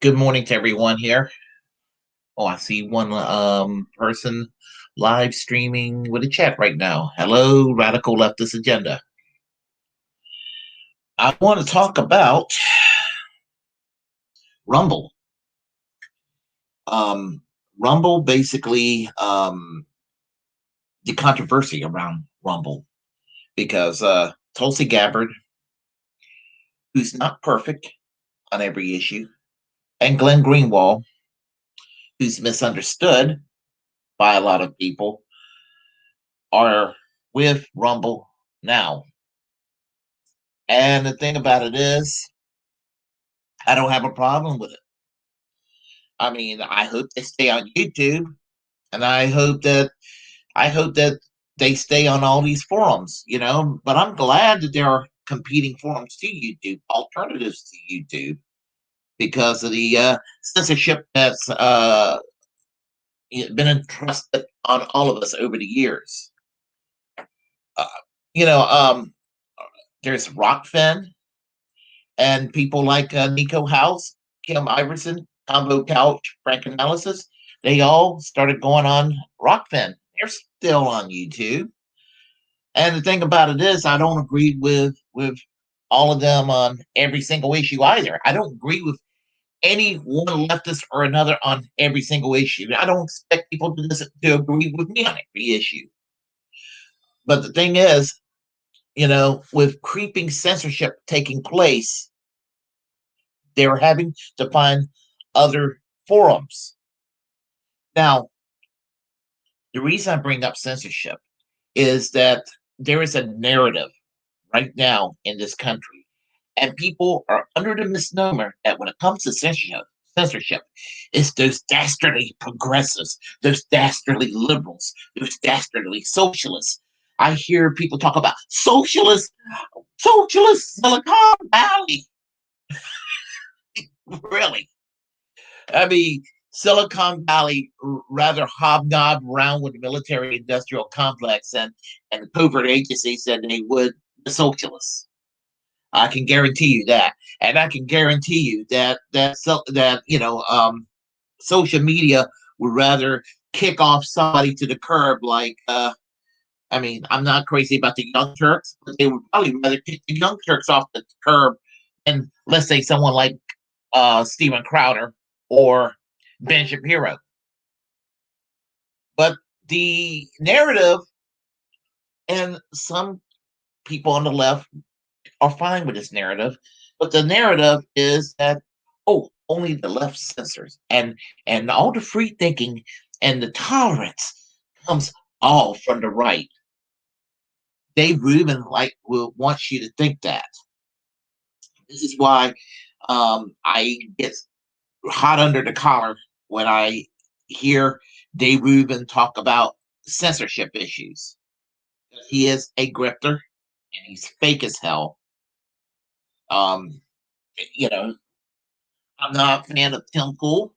Good morning to everyone here. Oh, I see one person live streaming with a chat right now. Hello, Radical Leftist Agenda. I want to talk about Rumble. Um, Rumble, basically, the controversy around Rumble, because Tulsi Gabbard, who's not perfect on every issue, and Glenn Greenwald, who's misunderstood by a lot of people, are with Rumble now. And the thing about it is, I don't have a problem with it. I mean, I hope they stay on YouTube, and I hope that they stay on all these forums. But I'm glad that there are competing forums to YouTube, alternatives to YouTube, because of the censorship that's been entrusted on all of us over the years. Uh, you know, um, there's Rockfin and people like Nico House, Kim Iverson, Combo Couch, Frank Analysis. They all started going on Rockfin. They're still on YouTube. And the thing about it is, I don't agree with all of them on every single issue either. I don't agree with any one leftist or another on every single issue. I don't expect people to agree with me on every issue. But the thing is, with creeping censorship taking place, they're having to find other forums. Now, the reason I bring up censorship is that there is a narrative right now in this country, and people are under the misnomer that when it comes to censorship, it's those dastardly progressives, those dastardly liberals, those dastardly socialists. I hear people talk about socialist Silicon Valley. Really? I mean, Silicon Valley rather hobnobbed around with the military industrial complex and the covert agencies than they would the socialists. I can guarantee you that, and I can guarantee you that social media would rather kick off somebody to the curb. Like, I mean, I'm not crazy about the Young Turks, but they would probably rather kick the Young Turks off the curb than, let's say, someone like Steven Crowder or Ben Shapiro. But the narrative, and some people on the left are fine with this narrative, but the narrative is that, oh, only the left censors, and all the free thinking and the tolerance comes all from the right. Dave Rubin will want you to think that. This is why I get hot under the collar when I hear Dave Rubin talk about censorship issues. He is a grifter and he's fake as hell. Um, you know, I'm not a fan of Tim Pool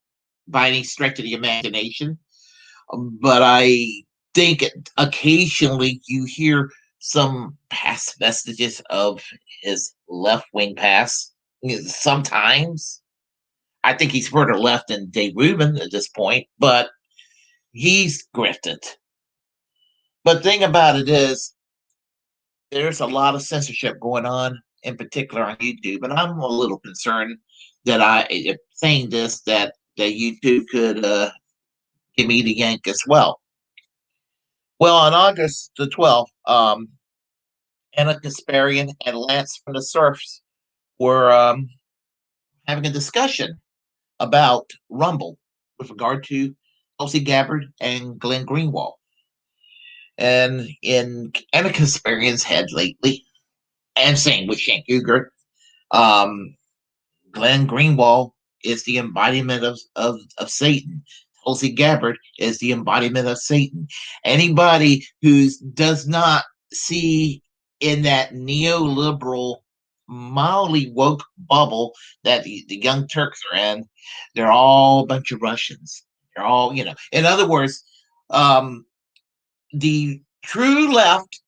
by any stretch of the imagination, but I think occasionally you hear some past vestiges of his left wing pass. Sometimes I think he's further left than Dave Rubin at this point, but he's grifted. But thing about it is, there's a lot of censorship going on, in particular on YouTube, and I'm a little concerned that if saying this, that YouTube could give me the yank as well. Well, on August the 12th, Ana Kasparian and Lance from the Surfs were having a discussion about Rumble with regard to Tulsi Gabbard and Glenn Greenwald. And in Ana Kasparian's head lately, and same with Shank Uger, um, Glenn Greenwald is the embodiment of Satan. Tulsi Gabbard is the embodiment of Satan. Anybody who does not see in that neoliberal, mildly woke bubble that the Young Turks are in, they're all a bunch of Russians. They're all, in other words, um, the true left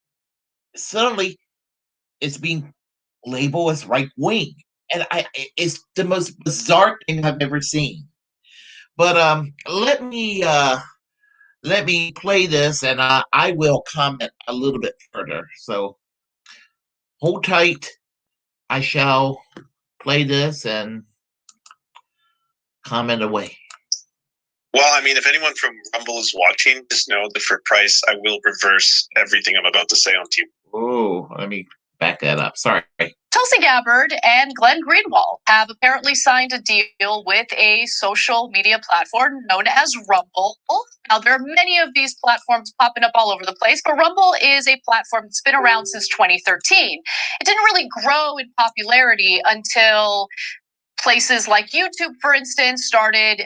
suddenly is being labeled as right wing. and it's the most bizarre thing I've ever seen. But let me play this, and I will comment a little bit further. So hold tight. I shall play this and comment away. Well, I mean, if anyone from Rumble is watching, just know that for price, I will reverse everything I'm about to say on TV. Oh, let me back that up. Sorry. Tulsi Gabbard and Glenn Greenwald have apparently signed a deal with a social media platform known as Rumble. Now, there are many of these platforms popping up all over the place, but Rumble is a platform that's been around since 2013. It didn't really grow in popularity until places like YouTube, for instance, started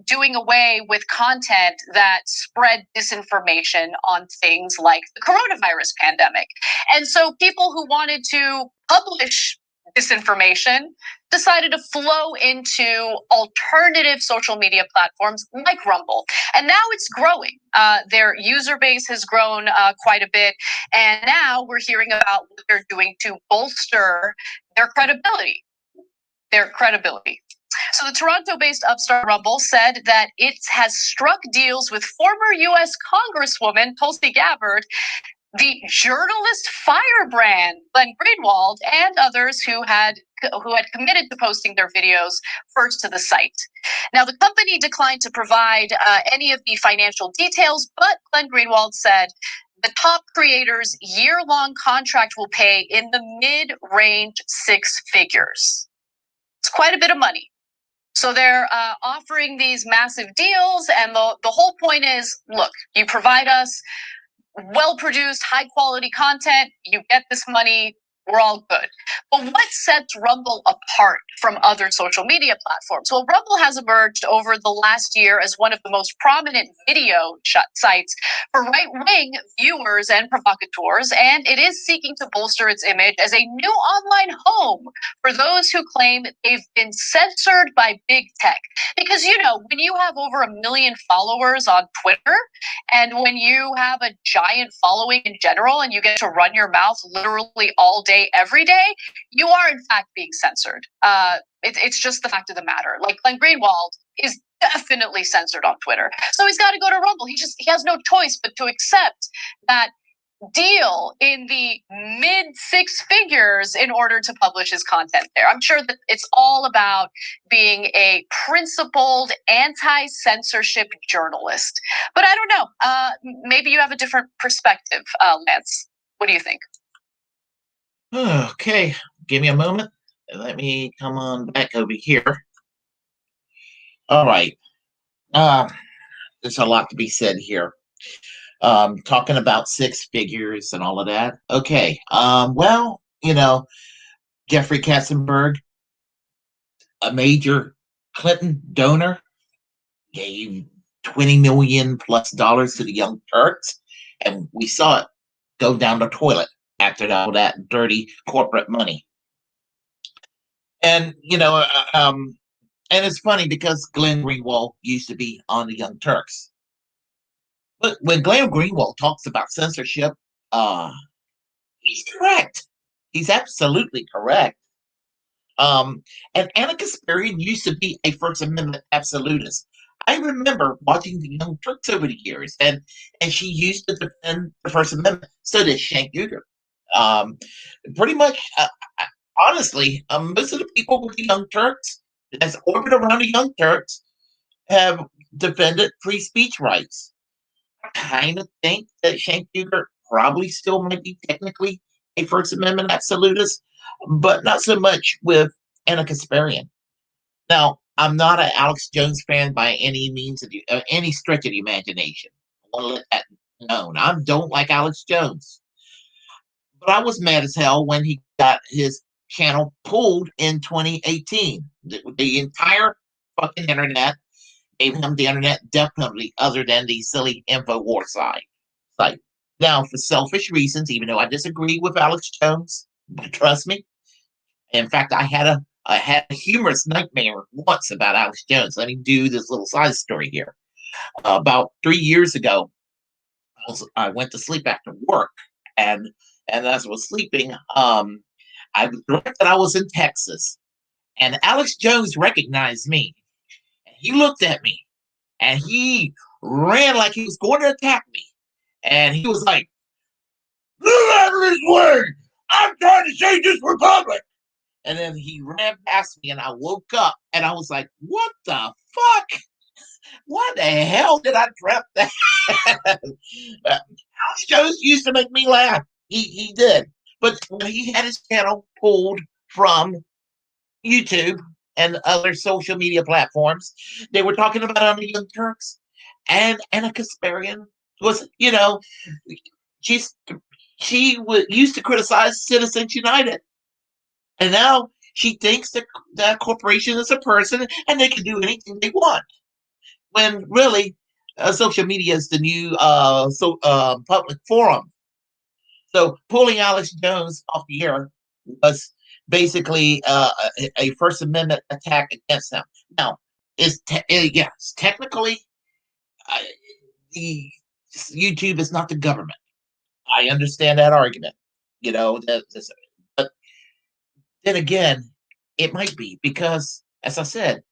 doing away with content that spread disinformation on things like the coronavirus pandemic. And so people who wanted to publish disinformation decided to flow into alternative social media platforms like Rumble. And now it's growing. Their user base has grown quite a bit. And now we're hearing about what they're doing to bolster their credibility. So the Toronto-based upstart Rumble said that it has struck deals with former U.S. Congresswoman Tulsi Gabbard, the journalist firebrand Glenn Greenwald, and others who had committed to posting their videos first to the site. Now, the company declined to provide any of the financial details, but Glenn Greenwald said the top creators' year-long contract will pay in the mid-range six figures. It's quite a bit of money. So they're offering these massive deals, and the whole point is, look, you provide us well-produced, high-quality content, you get this money, we're all good. But what sets Rumble apart from other social media platforms? Well, Rumble has emerged over the last year as one of the most prominent video sites for right-wing viewers and provocateurs, and it is seeking to bolster its image as a new online home for those who claim they've been censored by big tech. Because, you know, when you have over 1 million followers on Twitter, and when you have a giant following in general, and you get to run your mouth literally all day, every day, you are in fact being censored. It's just the fact of the matter. Like Glenn Greenwald is definitely censored on Twitter, so he's got to go to Rumble. He has no choice but to accept that deal in the mid six figures in order to publish his content there. I'm sure that it's all about being a principled anti-censorship journalist. But I don't know. Maybe you have a different perspective, Lance. What do you think? Okay, give me a moment. Let me come on back over here. All right. There's a lot to be said here. Talking about six figures and all of that. Okay. Well, you know, Jeffrey Katzenberg, a major Clinton donor, gave $20 million plus to the Young Turks, and we saw it go down the toilet after all that dirty corporate money. And and it's funny because Glenn Greenwald used to be on the Young Turks. But when Glenn Greenwald talks about censorship, he's correct. He's absolutely correct. And Ana Kasparian used to be a First Amendment absolutist. I remember watching the Young Turks over the years, and she used to defend the First Amendment. So did Cenk Uygur. Pretty much, honestly, most of the people with the Young Turks, that's orbited around the Young Turks, have defended free speech rights. I kind of think that Cenk Uygur probably still might be technically a First Amendment absolutist, but not so much with Ana Kasparian. Now, I'm not an Alex Jones fan by any means of any stretch of the imagination. I want to let that known. I don't like Alex Jones, but I was mad as hell when he got his channel pulled in 2018. The entire fucking internet gave him the internet definitely, other than the silly InfoWars site. Now, for selfish reasons, even though I disagree with Alex Jones, but trust me, in fact, I had a humorous nightmare once about Alex Jones. Let me do this little side story here. About 3 years ago, I went to sleep after work, and as I was sleeping, I was directed I was in Texas, And Alex Jones recognized me. And he looked at me and he ran like he was going to attack me. And he was like, "Get out of this way! I'm trying to save this republic." And then he ran past me and I woke up and I was like, what the fuck? What the hell did I dream that? Alex Jones used to make me laugh. He did. But when he had his channel pulled from YouTube and other social media platforms, they were talking about on the Young Turks. And Ana Kasparian was, she's used to criticize Citizens United. And now she thinks that corporation is a person and they can do anything they want. When really, social media is the new public forum. So pulling Alex Jones off the air was basically a First Amendment attack against them. Now, yes, technically, uh, the YouTube is not the government. I understand that argument. But then again, it might be because, as I said,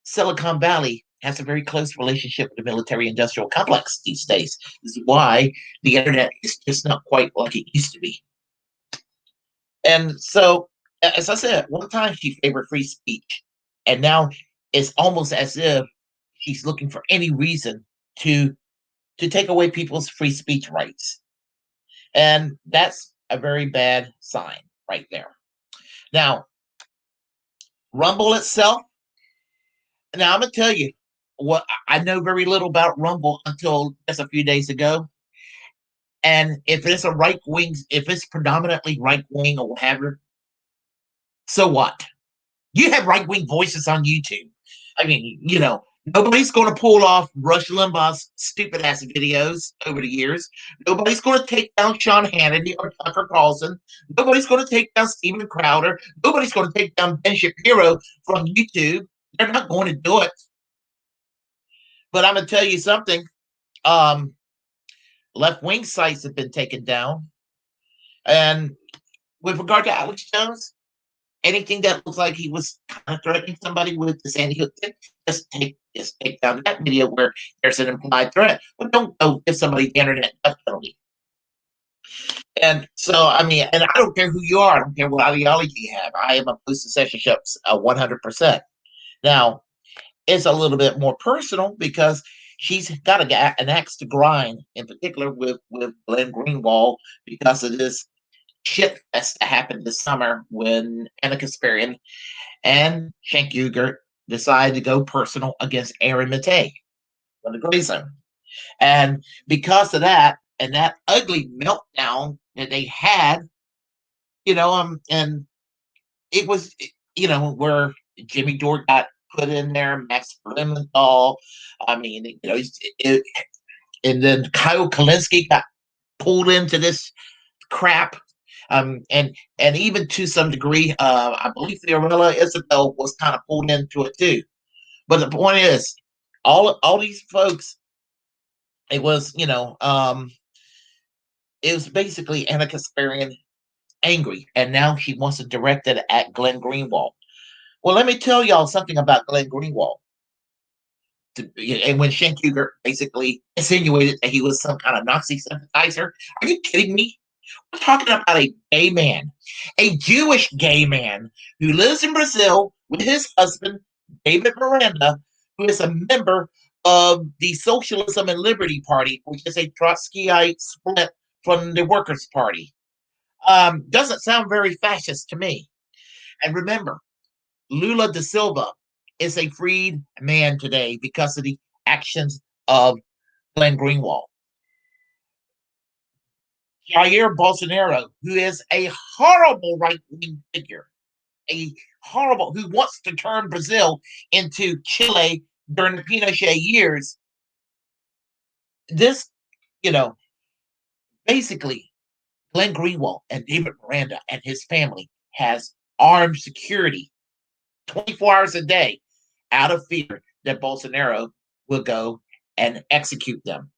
Silicon Valley has a very close relationship with the military-industrial complex these days. This is why the internet is just not quite like it used to be. And so, as I said, one time she favored free speech, and now it's almost as if she's looking for any reason to take away people's free speech rights, and that's a very bad sign right there. Now, Rumble itself. Now I'm gonna tell you what I know very little about Rumble until just a few days ago. And if it's if it's predominantly right wing or whatever, so what? You have right wing voices on YouTube. I mean, nobody's going to pull off Rush Limbaugh's stupid ass videos over the years. Nobody's going to take down Sean Hannity or Tucker Carlson. Nobody's going to take down Steven Crowder. Nobody's going to take down Ben Shapiro from YouTube. They're not going to do it. But I'm going to tell you something. Left wing sites have been taken down. And with regard to Alex Jones, anything that looks like he was kind of threatening somebody with the Sandy Hook thing, just take down that video where there's an implied threat. But don't go give somebody the internet death penalty. And so, I mean, and I don't care who you are. I don't care what ideology you have. I am opposed to censorship 100%. Now, it's a little bit more personal because she's got an axe to grind, in particular with Glenn Greenwald, because of this shit fest that happened this summer when Ana Kasparian and Cenk Uygur decided to go personal against Aaron Matei from the Gray Zone. And because of that, and that ugly meltdown that they had, and it was, where Jimmy Dore got put in there, Max Blumenthal. I mean, and then Kyle Kalinske got pulled into this crap. And even to some degree, I believe Fiorella Isabel was kind of pulled into it too. But the point is, all these folks, it was, it was basically Ana Kasparian angry, and now she wants to direct it at Glenn Greenwald. Well, let me tell y'all something about Glenn Greenwald. And when Cenk Uygur basically insinuated that he was some kind of Nazi sympathizer, are you kidding me? We're talking about a gay man, a Jewish gay man who lives in Brazil with his husband, David Miranda, who is a member of the Socialism and Liberty Party, which is a Trotskyite split from the Workers' Party. Doesn't sound very fascist to me. And remember, Lula da Silva is a freed man today because of the actions of Glenn Greenwald. Jair Bolsonaro, who is a horrible right-wing figure, who wants to turn Brazil into Chile during the Pinochet years. This, basically, Glenn Greenwald and David Miranda and his family has armed security 24 hours a day out of fear that Bolsonaro will go and execute them.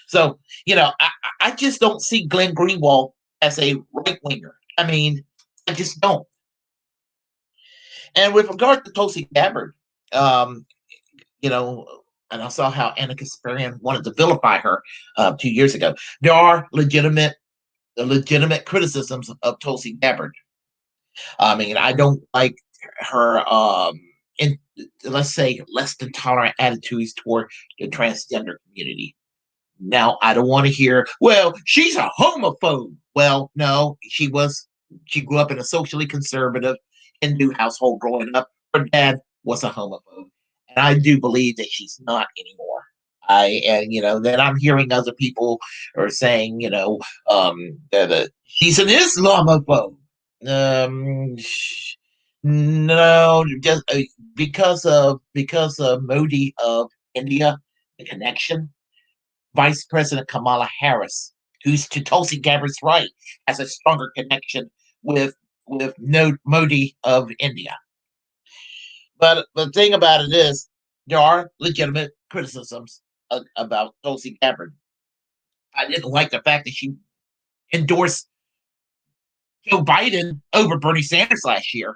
So, I just don't see Glenn Greenwald as a right winger. I mean, I just don't. And with regard to Tulsi Gabbard, um, you know, and I saw how Ana Kasparian wanted to vilify her 2 years ago. There are legitimate criticisms of Tulsi Gabbard. I mean, I don't like her, in let's say, less than tolerant attitudes toward the transgender community. Now, I don't want to hear, well, she's a homophobe. Well, no, she grew up in a socially conservative Hindu household growing up. Her dad was a homophobe. And I do believe that she's not anymore. And then I'm hearing other people are saying, that she's an Islamophobe. Um, no, just because of Modi of India, the connection. Vice President Kamala Harris, who's to Tulsi Gabbard's right, has a stronger connection with Modi of India. But the thing about it is, there are legitimate criticisms about Tulsi Gabbard. I didn't like the fact that she endorsed Joe Biden over Bernie Sanders last year.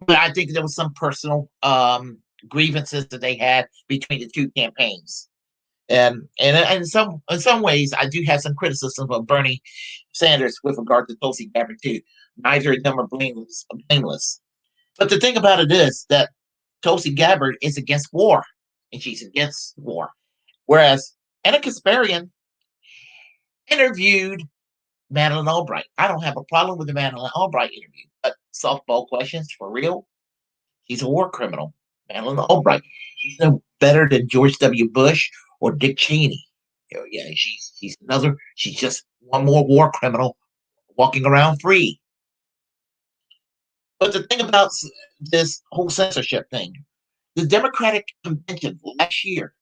But I think there was some personal grievances that they had between the two campaigns. And in some ways, I do have some criticism of Bernie Sanders with regard to Tulsi Gabbard too. Neither of them are blameless. But the thing about it is that Tulsi Gabbard is against war, and she's against war. Whereas Ana Kasparian interviewed Madeleine Albright. I don't have a problem with the Madeleine Albright interview, but softball questions for real. She's a war criminal. Madeleine Albright. She's no better than George W. Bush or Dick Cheney. Yeah, she's just one more war criminal walking around free. But the thing about this whole censorship thing, the Democratic convention last year,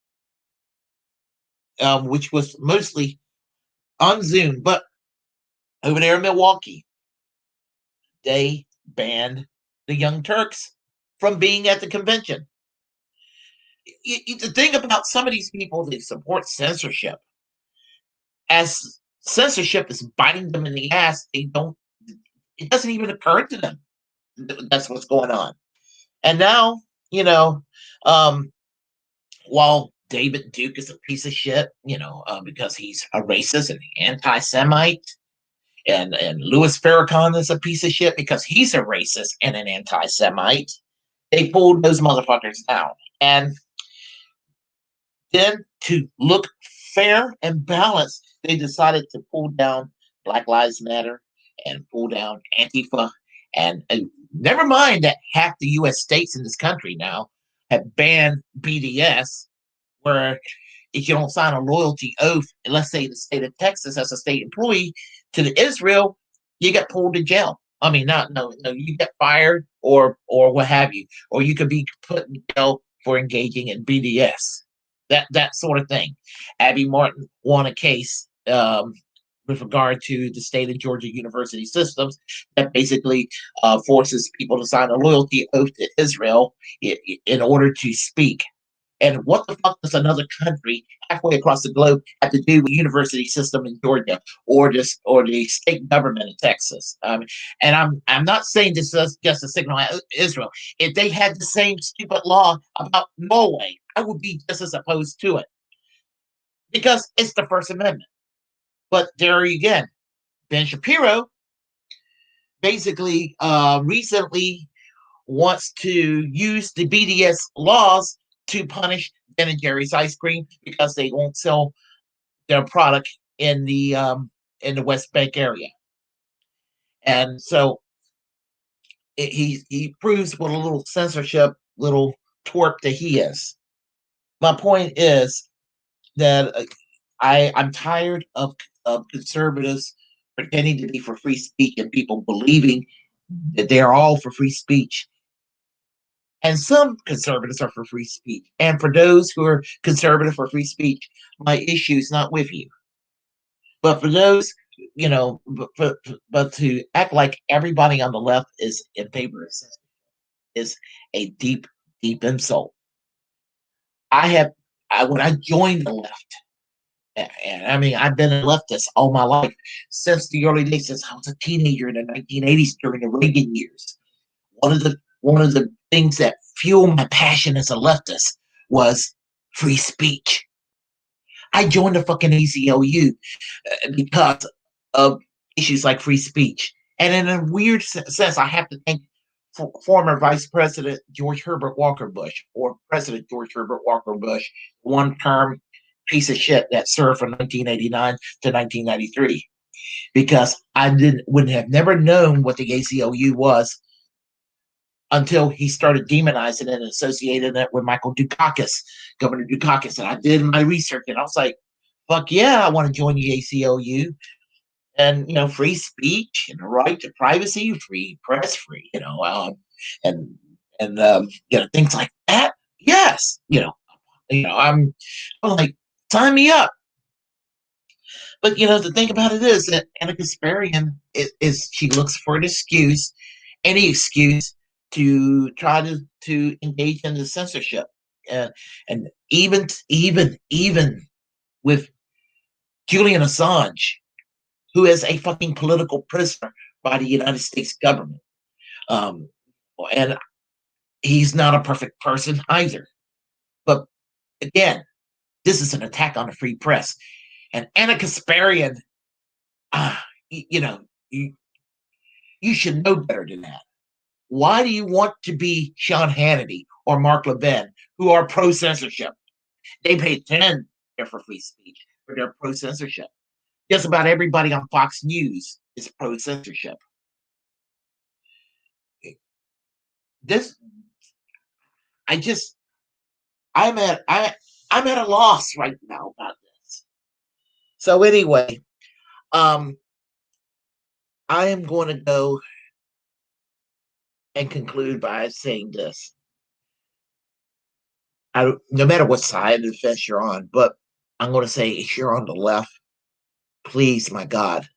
which was mostly on Zoom, but over there in Milwaukee, they banned the Young Turks from being at the convention. The thing about some of these people that support censorship, as censorship is biting them in the ass, it doesn't even occur to them that's what's going on. And now, um, while David Duke is a piece of shit, because he's a racist and anti-Semite, and Louis Farrakhan is a piece of shit because he's a racist and an anti-Semite, they pulled those motherfuckers down. And then to look fair and balanced, they decided to pull down Black Lives Matter and pull down Antifa. And never mind that half the U.S. states in this country now have banned BDS, where if you don't sign a loyalty oath, and let's say the state of Texas as a state employee to Israel, you get pulled to jail. I mean, no, you get fired or what have you, or you could be put in jail for engaging in BDS. That sort of thing. Abby Martin won a case with regard to the state of Georgia university systems that basically forces people to sign a loyalty oath to Israel in order to speak. And what the fuck does another country halfway across the globe have to do with the university system in Georgia or the state government in Texas? And I'm not saying this is just a signal at Israel. If they had the same stupid law about Norway, I would be just as opposed to it because it's the First Amendment. But there again, Ben Shapiro basically recently wants to use the BDS laws to punish Ben and Jerry's ice cream because they won't sell their product in the West Bank area. And so he proves what a little censorship, little twerp that he is. My point is that I'm tired of conservatives pretending to be for free speech and people believing that they're all for free speech. And some conservatives are for free speech. And for those who are conservative for free speech, my issue is not with you. But for those, but to act like everybody on the left is in favor of censorship is a deep, deep insult. When I joined the left, and I mean, I've been a leftist all my life since the early days, since I was a teenager in the 1980s during the Reagan years. One of the one of the things that fueled my passion as a leftist was free speech. I joined the fucking ACLU because of issues like free speech. And in a weird sense, I have to thank former Vice President George Herbert Walker Bush, or President George Herbert Walker Bush, one-term piece of shit that served from 1989 to 1993, because I wouldn't have never known what the ACLU was until he started demonizing it and associating it with Michael Dukakis, Governor Dukakis. And I did my research, and I was like, fuck yeah, I want to join the ACLU. And, free speech and the right to privacy, free press, and things like that. Yes, I'm like, sign me up. But the thing about it is that Ana Kasparian is she looks for an excuse, any excuse to try to engage in the censorship, and even with Julian Assange, who is a fucking political prisoner by the United States government, and he's not a perfect person either. But again, this is an attack on the free press, and Ana Kasparian, you should know better than that. Why do you want to be Sean Hannity or Mark Levin, who are pro-censorship? They pay 10 for free speech, but they're pro-censorship. Just about everybody on Fox News is pro-censorship. I'm at a loss right now about this. So anyway, I am going to go and conclude by saying this. No matter what side of the fence you're on, but I'm going to say if you're on the left, please, my God,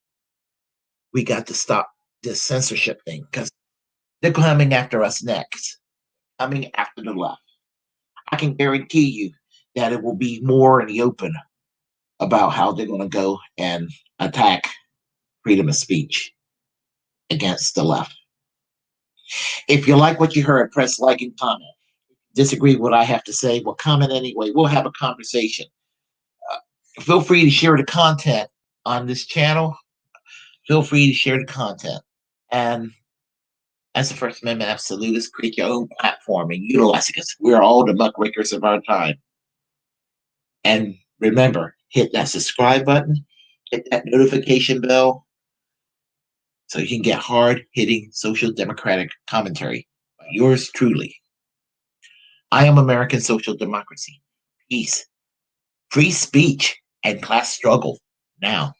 we got to stop this censorship thing, because they're coming after us next, coming after the left. I can guarantee you that it will be more in the open about how they're going to go and attack freedom of speech against the left. If you like what you heard, press like and comment. Disagree with what I have to say, well, comment anyway. We'll have a conversation. Feel free to share the content on this channel. Feel free to share the content. And as a First Amendment absolutist, create your own platform and utilize it, because we're all the muckrakers of our time. And remember, hit that subscribe button, hit that notification bell, so you can get hard-hitting social democratic commentary by yours truly. I am American social democracy. Peace, free speech, and class struggle now.